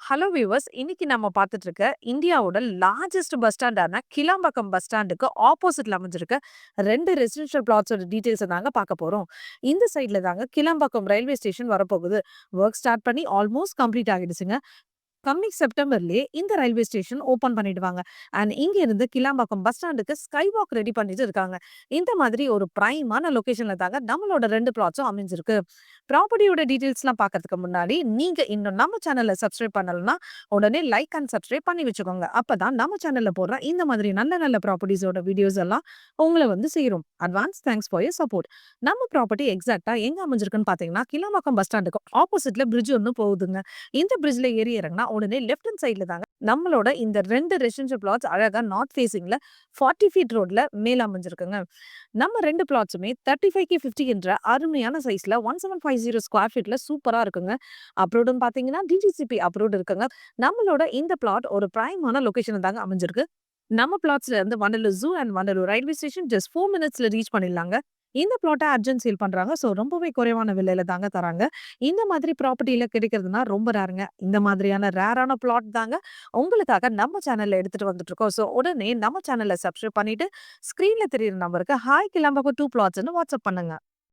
Hello viewers, இன்னைக்கு நம்ம பார்த்துட்டு இருக்க இந்தியாவோட லார்ஜஸ்ட் பஸ் ஸ்டாண்டான கிளாம்பாக்கம் பஸ் ஸ்டாண்டுக்கு ஆப்போசிட்ல அமைஞ்சிருக்க 2 ரெசிடென்ஷியல் பிளாட்ஸோட டீடைல்ஸ் தாங்க பார்க்க போறோம். இந்த சைட்ல தாங்க கிளாம்பாக்கம் ரயில்வே ஸ்டேஷன் வரப்போகுது. ஒர்க் ஸ்டார்ட் பண்ணி ஆல்மோஸ்ட் கம்ப்ளீட் ஆகிடுச்சுங்க. கம்மிங் செப்டம்பர்லயே இந்த ரயில்வே ஸ்டேஷன் ஓபன் பண்ணிடுவாங்க. அண்ட் இங்க இருந்து கிளாம்பாக்கம் பஸ் ஸ்டாண்டுக்கு ஸ்கை வாக் ரெடி பண்ணிட்டு இருக்காங்க. இந்த மாதிரி ஒரு பிரைமான லொகேஷன்ல தாங்க நம்மளோட 2 பிளாட்ஸும் அமைஞ்சிருக்கு. ப்ராப்பர்ட்டியோட டீடைல்ஸ்லாம் பார்க்கறதுக்கு முன்னாடி நீங்க இன்னும் நம்ம சேனலை சப்ஸ்கிரைப் பண்ணலன்னா உடனே லைக் அண்ட் சப்ஸ்கிரைப் பண்ணி வச்சுக்கோங்க. அப்பதான் நம்ம சேனல்ல போடுற இந்த மாதிரி நல்ல நல்ல ப்ராப்பர்ட்டிஸோட வீடியோஸ் எல்லாம் உங்களை வந்து சேரும். Advance thanks for your support. நம்ம ப்ராப்பர்ட்டி எக்ஸாக்டா எங்க அமைஞ்சிருக்குன்னு பாத்தீங்கன்னா கிளாம்பாக்கம் பஸ் ஸ்டாண்டுக்கு ஆப்போசிட்ல பிரிட்ஜ் ஒன்னு போகுதுங்க. இந்த பிரிட்ஜ்ல ஏறி இறங்கினா உடனே லெஃப்ட் ஹேண்ட் சைட்ல தாங்க நம்மளோட இந்த 2 ரெசிடென்ஷியல் பிளாட்ஸ் அழகா நார்த் ஃபேசிங்ல 40 ஃபீட் ரோட்ல மேல அமைஞ்சிருக்குங்க. நம்ம 2 பிளாட்ஸுமே 35x50 என்ற அருமையான சைஸ்ல 1750 ஸ்கொயர் ஃபீட்ல சூப்பரா இருக்குங்க. அப்ரூவ்டுன்னு பாத்தீங்கன்னா டிடிசிபி அப்ரூவ்டு இருக்குங்க. நம்மளோட இந்த பிளாட் ஒரு பிரைமான லொகேஷன் தாங்க அமைஞ்சிருக்கு. நம்ம பிளாட்ஸ்ல இருந்து Vandalur zoo and Vandalur railway station just 4 மினிட்ஸ்ல ரீச் பண்ணிடலாங்க. இந்த பிளாட்டை அர்ஜென்ட் சேல் பண்றாங்க. ஸோ ரொம்பவே குறைவான விலையில தாங்க தராங்க. இந்த மாதிரி ப்ராப்பர்ட்டில கிடைக்கிறதுனா ரொம்ப ரேருங்க. இந்த மாதிரியான ரேரான பிளாட் தாங்க உங்களுக்காக நம்ம சேனல்ல எடுத்துட்டு வந்துட்டு இருக்கோம். ஸோ உடனே நம்ம சேனலை சப்ஸ்கிரைப் பண்ணிட்டு ஸ்கிரீன்ல தெரியுற நம்பருக்கு ஹாய் கிளம்பக்கு 2 பிளாட்ஸ்ன்னு வாட்ஸ்அப் பண்ணுங்க.